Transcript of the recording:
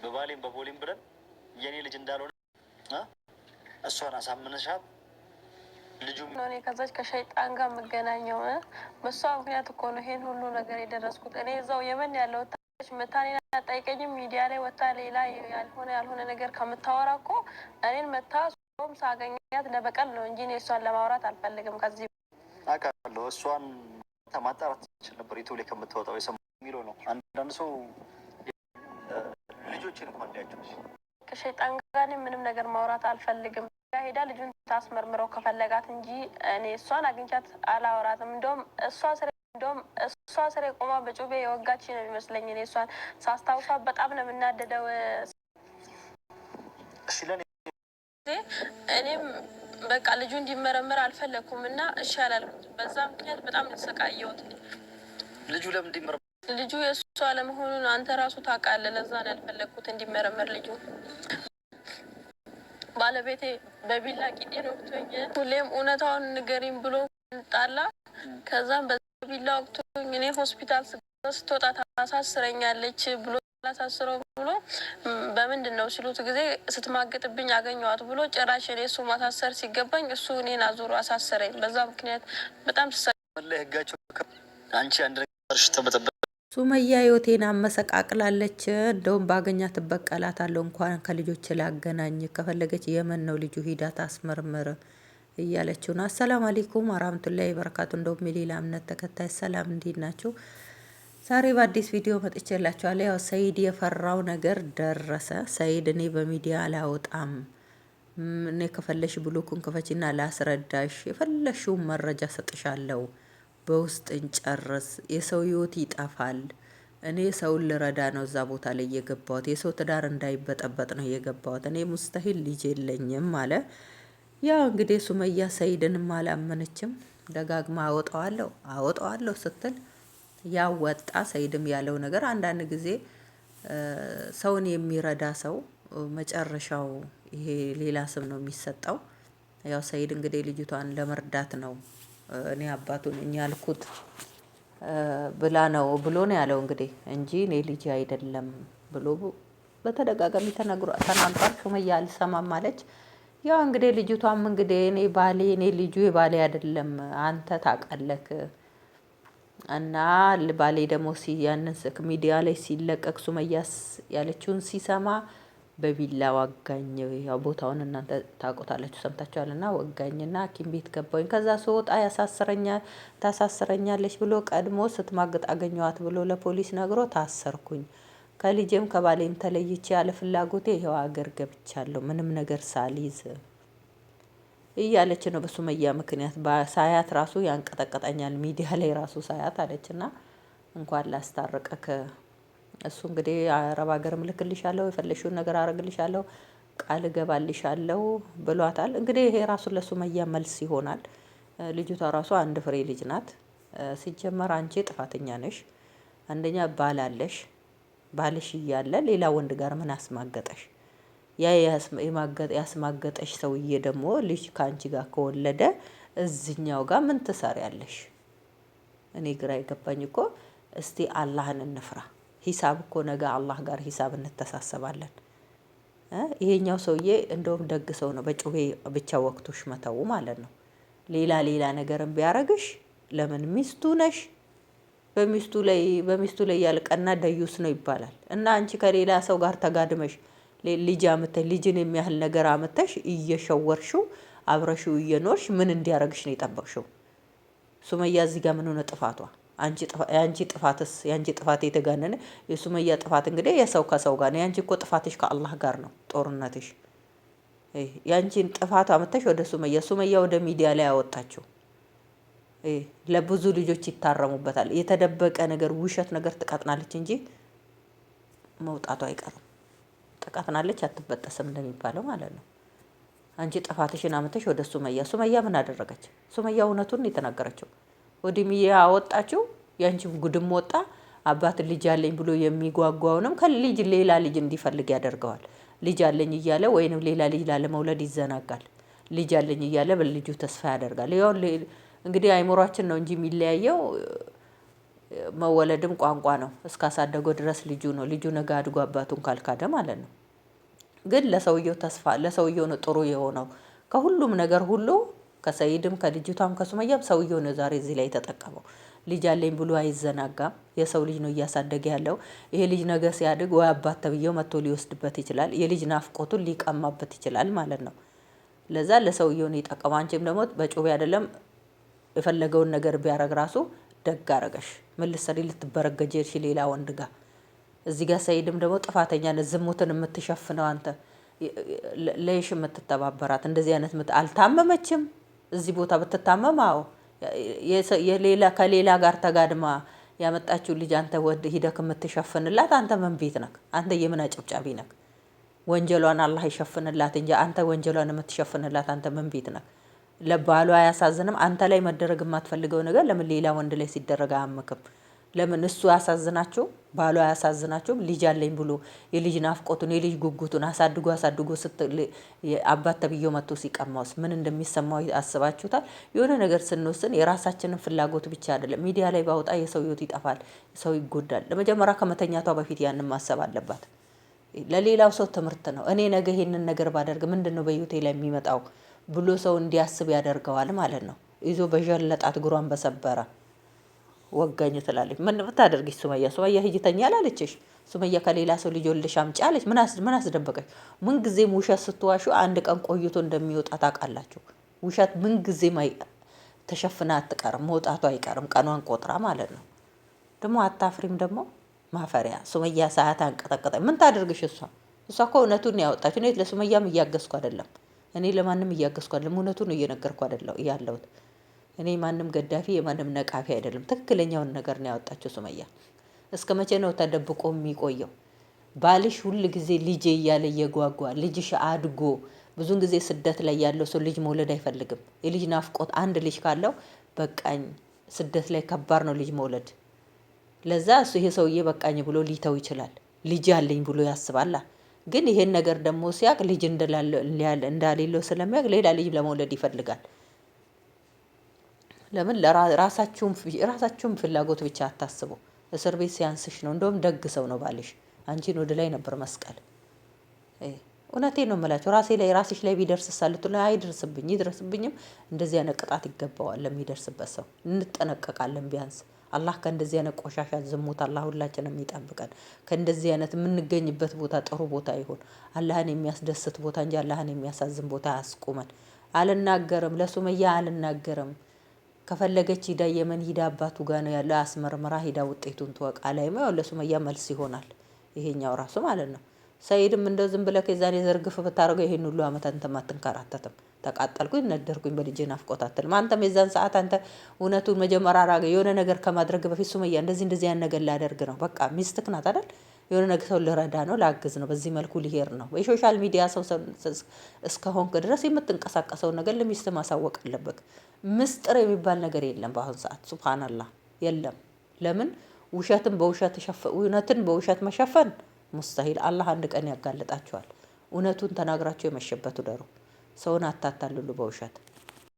በባሌም በቦሌም ብለን የኔ ልጅ እንዳልሆነ እሷን አሳምነሻት ልጁ እኔ ከዛች ከሸይጣን ጋር የምገናኘው በሷ ምክንያት እኮ ነው ይሄን ሁሉ ነገር የደረስኩት። እኔ እዛው የመን ያለው ታች መታኔና ጠይቀኝም ሚዲያ ላይ ወጣ ሌላ ያልሆነ ነገር ከምታወራ እኮ እኔን መታ ሶም ሳገኛት ለበቀል ነው እንጂ እኔ እሷን ለማውራት አልፈልግም። ከዚህ አውቃለሁ እሷን ማጣራት ትችል ነበር። ኢትዮ ላይ ከምትወጣው የሰማው የሚለው ነው። አንዳንድ ሰው ልጆችን እንኳን ሊያቸው ከሸይጣን ጋር ምንም ነገር ማውራት አልፈልግም። ሄዳ ልጁን ታስመርምረው ከፈለጋት እንጂ እኔ እሷን አግኝቻት አላወራትም። እንደውም እሷ ስሬ ቆማ በጩቤ የወጋች ነው የሚመስለኝ። እኔ እሷን ሳስታውሷት በጣም ነው የምናደደው። እኔም በቃ ልጁ እንዲመረመር አልፈለኩም እና እሺ አላልኩትም። በዛ ምክንያት በጣም ተሰቃየሁት። ልጁ ለምን እንዲመረመር ልጁ የእሷ አለመሆኑን አንተ ራሱ ታውቃለህ። ለዛ ነው ያልፈለግኩት እንዲመረመር ልጁ። ባለቤቴ በቢላ ቂጤን ወቅቶኝ ሁሌም እውነታውን ንገሪኝ ብሎ ጣላ። ከዛም በቢላ ወቅቶኝ እኔ ሆስፒታል ስትወጣ ታሳስረኛለች ብሎ ላሳስረው ብሎ በምንድን ነው ሲሉት ጊዜ ስትማገጥብኝ አገኘዋት ብሎ ጭራሽ እኔ እሱ ማሳሰር ሲገባኝ እሱ እኔን አዙሮ አሳሰረኝ። በዛ ምክንያት በጣም ህጋቸው አንቺ አንድ ነገር ተበጠበ ሱመያ ህይወቴን አመሰቃቅላለች። እንደውም ባገኛ ትበቀላታለሁ። እንኳን ከልጆች ላገናኝ ከፈለገች የመን ነው ልጁ ሂዳ ታስመርምር እያለችው ነው። አሰላሙ አለይኩም ወራህመቱላሂ ወበረካቱ። እንደውም የሌላ እምነት ተከታይ ሰላም፣ እንዴት ናችሁ? ዛሬ በአዲስ ቪዲዮ መጥቼላችኋለሁ። ያው ሰይድ የፈራው ነገር ደረሰ። ሰይድ እኔ በሚዲያ አላወጣም፣ እኔ ከፈለሽ ብሎኩን ክፈችና ላስረዳሽ፣ የፈለሽውን መረጃ ሰጥሻለሁ፣ በውስጥ እንጨርስ፣ የሰው ህይወት ይጠፋል፣ እኔ ሰውን ልረዳ ነው እዛ ቦታ ላይ የገባሁት፣ የሰው ትዳር እንዳይበጠበጥ ነው የገባሁት፣ እኔ ሙስተሂል ልጅ የለኝም አለ። ያው እንግዲህ ሱመያ ሰይድንም አላመነችም። ደጋግማ አወጣዋለሁ ስትል ያው ወጣ። ሰይድም ያለው ነገር አንዳንድ ጊዜ ሰውን የሚረዳ ሰው መጨረሻው ይሄ ሌላ ስም ነው የሚሰጠው። ያው ሰይድ እንግዲህ ልጅቷን ለመርዳት ነው እኔ አባቱን እኛ ያልኩት ብሎ ነው ያለው እንግዲህ እንጂ እኔ ልጅ አይደለም ብሎ በተደጋጋሚ ተናግሯል። ሱመያ አልሰማም አለች። ያው እንግዲህ ልጅቷም እንግዲህ እኔ ልጁ የባሌ አይደለም አንተ ታውቃለህ እና ባሌ ደግሞ ያንን ሚዲያ ላይ ሲለቀቅ ሱመያስ ያለችውን ሲሰማ በቢላ ወጋኝ። ያው ቦታውን እናንተ ታውቁታላችሁ ሰምታችኋልና ወጋኝና ሐኪም ቤት ገባኝ። ከዛ ስወጣ ታሳስረኛለች ብሎ ቀድሞ ስትማግጥ አገኘዋት ብሎ ለፖሊስ ነግሮ ታሰርኩኝ። ከልጄም ከባሌም ተለይቼ ያለ ፍላጎቴ ይሄው አገር ገብቻለሁ ምንም ነገር ሳልይዝ እያለች ነው። በሱመያ ምክንያት ሳያት ራሱ ያንቀጠቀጠኛል ሚዲያ ላይ ራሱ ሳያት አለችና እንኳን ላስታረቀክ እሱ እንግዲህ አረብ ሀገር እልክልሻለሁ፣ የፈለሽውን ነገር አረግልሻለሁ፣ ቃል እገባልሻለሁ ብሏታል። እንግዲህ ይሄ ራሱ ለሱመያ መልስ ይሆናል። ልጅቷ ራሱ አንድ ፍሬ ልጅ ናት። ሲጀመር አንቺ ጥፋተኛ ነሽ። አንደኛ ባል አለሽ። ባልሽ እያለ ሌላ ወንድ ጋር ምን አስማገጠሽ? ያ ያስማገጠሽ ሰውዬ ደግሞ ልጅ ከአንቺ ጋር ከወለደ እዚኛው ጋር ምን ትሰሪያለሽ? እኔ ግራ የገባኝ እኮ እስቲ አላህን እንፍራ። ሂሳብ እኮ ነገ አላህ ጋር ሂሳብ እንተሳሰባለን። ይሄኛው ሰውዬ እንደውም ደግ ሰው ነው። በጩቤ ብቻ ወቅቶሽ መተው ማለት ነው። ሌላ ነገርም ቢያረግሽ ለምን ሚስቱ ነሽ። በሚስቱ ላይ ያልቀና ደዩስ ነው ይባላል። እና አንቺ ከሌላ ሰው ጋር ተጋድመሽ ልጅን የሚያህል ነገር አመተሽ እየሸወርሽው አብረሽው እየኖርሽ ምን እንዲያረግሽ ነው የጠበቅሽው? ሱመያ እዚህ ጋር ምን ሆነ ጥፋቷ? ያንቺ ጥፋት የተጋነነ የሱመያ ጥፋት እንግዲህ የሰው ከሰው ጋር ነው። ያንቺ እኮ ጥፋትሽ ከአላህ ጋር ነው ጦርነትሽ። ያንቺን ጥፋት አመተሽ ወደ ሱመያ ወደ ሚዲያ ላይ ያወጣችው ለብዙ ልጆች ይታረሙበታል። የተደበቀ ነገር ውሸት ነገር ትቀጥናለች እንጂ መውጣቱ አይቀርም። ትቀጥናለች አትበጠስም እንደሚባለው ማለት ነው። አንቺ ጥፋትሽን አመተሽ ወደ ሱመያ ምን አደረገች? ሱመያ እውነቱን የተናገረችው ወደ ሚዲያ አወጣችው። ያንቺም ጉድም ወጣ። አባት ልጅ አለኝ ብሎ የሚጓጓውንም ሌላ ልጅ እንዲፈልግ ያደርገዋል። ልጅ አለኝ እያለ ወይንም ሌላ ልጅ ላለመውለድ ይዘናጋል። ልጅ አለኝ እያለ በልጁ ተስፋ ያደርጋል። ያው እንግዲህ አይምሯችን ነው እንጂ የሚለያየው መወለድም ቋንቋ ነው። እስካሳደገው ድረስ ልጁ ነው። ልጁ ነገ አድጎ አባቱን ካልካደ ማለት ነው። ግን ለሰውየው ተስፋ ለሰውየው ነው ጥሩ የሆነው ከሁሉም ነገር ሁሉ ከሰይድም ከልጅቷም ከሱመያም ሰውየው ነው ዛሬ እዚህ ላይ የተጠቀመው። ልጅ አለኝ ብሎ አይዘናጋም። የሰው ልጅ ነው እያሳደገ ያለው። ይሄ ልጅ ነገ ሲያድግ ወይ አባት ተብዬው መጥቶ ሊወስድበት ይችላል። የልጅ ናፍቆቱን ሊቀማበት ይችላል ማለት ነው። ለዛ ለሰውየው ነው የጠቀመው። አንቺም ደግሞ በጩቤ አይደለም የፈለገውን ነገር ቢያረግ ራሱ ደግ አረገሽ። ምን ልትሰሪ ልትበረገጂ ሄድሽ ሌላ ወንድ ጋር? እዚህ ጋር ሰይድም ደግሞ ጥፋተኛ ነህ። ዝሙትን የምትሸፍነው አንተ ለይሽ የምትተባበራት እንደዚህ አይነት አልታመመችም። እዚህ ቦታ ብትታመም አዎ ከሌላ ጋር ተጋድማ ያመጣችው ልጅ አንተ ወድ ሂደክ የምትሸፍንላት አንተ ምን ቤት ነክ? አንተ የምን አጨብጫቢ ነክ? ወንጀሏን አላህ ይሸፍንላት እንጂ አንተ ወንጀሏን የምትሸፍንላት አንተ ምን ቤት ነክ? ለባሏ አያሳዝንም? አንተ ላይ መደረግ የማትፈልገው ነገር ለምን ሌላ ወንድ ላይ ሲደረግ አያምክም? ለምን እሱ ያሳዝናቸው ባሏ ያሳዝናቸውም? ልጅ አለኝ ብሎ የልጅ ናፍቆቱን የልጅ ጉጉቱን አሳድጎ አባት ተብዬው መጥቶ ሲቀማውስ ምን እንደሚሰማው አስባችሁታል? የሆነ ነገር ስንወስን የራሳችንን ፍላጎት ብቻ አይደለም። ሚዲያ ላይ ባወጣ የሰው ህይወት ይጠፋል፣ ሰው ይጎዳል። ለመጀመሪያ ከመተኛቷ በፊት ያንን ማሰብ አለባት። ለሌላው ሰው ትምህርት ነው። እኔ ነገ ይሄንን ነገር ባደርግ ምንድነው በህይወቴ ላይ የሚመጣው ብሎ ሰው እንዲያስብ ያደርገዋል ማለት ነው። ይዞ በጀለጣት እግሯን በሰበረ ወጋኝ ትላለች። ምን ብታደርጊሽ ሱመያ ሂጂ ተኛ አላለችሽ? ሱመያ ከሌላ ሰው ልጅ ወልደሽ አምጪ አለች። ምን አስደበቀሽ? ምን ጊዜም ውሸት ስትዋሹ አንድ ቀን ቆይቶ እንደሚወጣ ታውቃላችሁ። ውሸት ምን ጊዜም ተሸፍና አትቀርም፣ መውጣቱ አይቀርም፣ ቀኗን ቆጥራ ማለት ነው። ደግሞ አታፍሪም? ደግሞ ማፈሪያ ሱመያ ሰዓት አንቀጠቀጠ። ምን ታደርግሽ እሷ እኮ እውነቱን ያወጣችሁ። እኔ ለሱመያም እያገዝኩ አይደለም፣ እኔ ለማንም እያገዝኩ አይደለም። እውነቱን እየነገርኩ አይደለም ያለሁት። እኔ ማንም ገዳፊ የማንም ነቃፊ አይደለም። ትክክለኛውን ነገር ነው ያወጣችው ሱመያ። እስከ መቼ ነው ተደብቆ የሚቆየው? ባልሽ ሁል ጊዜ ልጄ እያለ እየጓጓ ልጅሽ አድጎ ብዙን ጊዜ ስደት ላይ ያለው ሰው ልጅ መውለድ አይፈልግም። የልጅ ናፍቆት አንድ ልጅ ካለው በቃኝ። ስደት ላይ ከባድ ነው ልጅ መውለድ። ለዛ እሱ ይሄ ሰውዬ በቃኝ ብሎ ሊተው ይችላል። ልጅ አለኝ ብሎ ያስባላ። ግን ይሄን ነገር ደግሞ ሲያቅ ልጅ እንዳሌለው ስለሚያውቅ ሌላ ልጅ ለመውለድ ይፈልጋል። ለምን ራሳችሁም ፍላጎት ብቻ አታስቡ። እስር ቤት ሲያንስሽ ነው። እንደውም ደግ ሰው ነው ባልሽ። አንቺን ወደ ላይ ነበር መስቀል። እውነቴን ነው የምላችሁ። ራስሽ ላይ ቢደርስ ሳልቱ ላይ አይደርስብኝ ይድረስብኝም። እንደዚህ አይነት ቅጣት ይገባዋል ለሚደርስበት ሰው። እንጠነቀቃለን ቢያንስ። አላህ ከእንደዚህ አይነት ቆሻሻ ዝሙት አላህ ሁላችንም ይጠብቀን። ከእንደዚህ አይነት የምንገኝበት ቦታ ጥሩ ቦታ ይሁን። አላህን የሚያስደስት ቦታ እንጂ አላህን የሚያሳዝን ቦታ አያስቁመን። አልናገርም፣ ለሱመያ አልናገርም። ከፈለገች ሂዳ የመን ሂዳ አባቱ ጋር ነው ያለው። አስመርምራ ሂዳ ውጤቱን ትወቃ ላይ ነው ለሱመያ መልስ ይሆናል። ይሄኛው ራሱ ማለት ነው። ሰይድም እንደው ዝም ብለህ ከዛኔ ዘርግፍ ብታረገው ይሄን ሁሉ አመት አንተም አትንከራተትም። ተቃጠልኩኝ ነደርኩኝ በልጄ ናፍቆት አትልም። አንተም የዛን ሰዓት አንተ እውነቱን መጀመሪያ አራገ የሆነ ነገር ከማድረግ በፊት ሱመያ እንደዚህ ያን ነገር ላደርግ ነው። በቃ ሚስትክ ናት አይደል? የሆነ ነገር ሰው ልረዳ ነው፣ ላግዝ ነው፣ በዚህ መልኩ ሊሄድ ነው። በሶሻል ሚዲያ ሰው እስከሆንክ ድረስ የምትንቀሳቀሰውን ነገር ለሚስት ማሳወቅ አለበት። ምስጢር የሚባል ነገር የለም በአሁን ሰዓት። ሱብሃንአላህ የለም። ለምን እውነትን በውሸት መሸፈን ሙስተሂል። አላህ አንድ ቀን ያጋልጣቸዋል። እውነቱን ተናግራቸው የመሸበት ደሩ። ሰውን አታታልሉ በውሸት።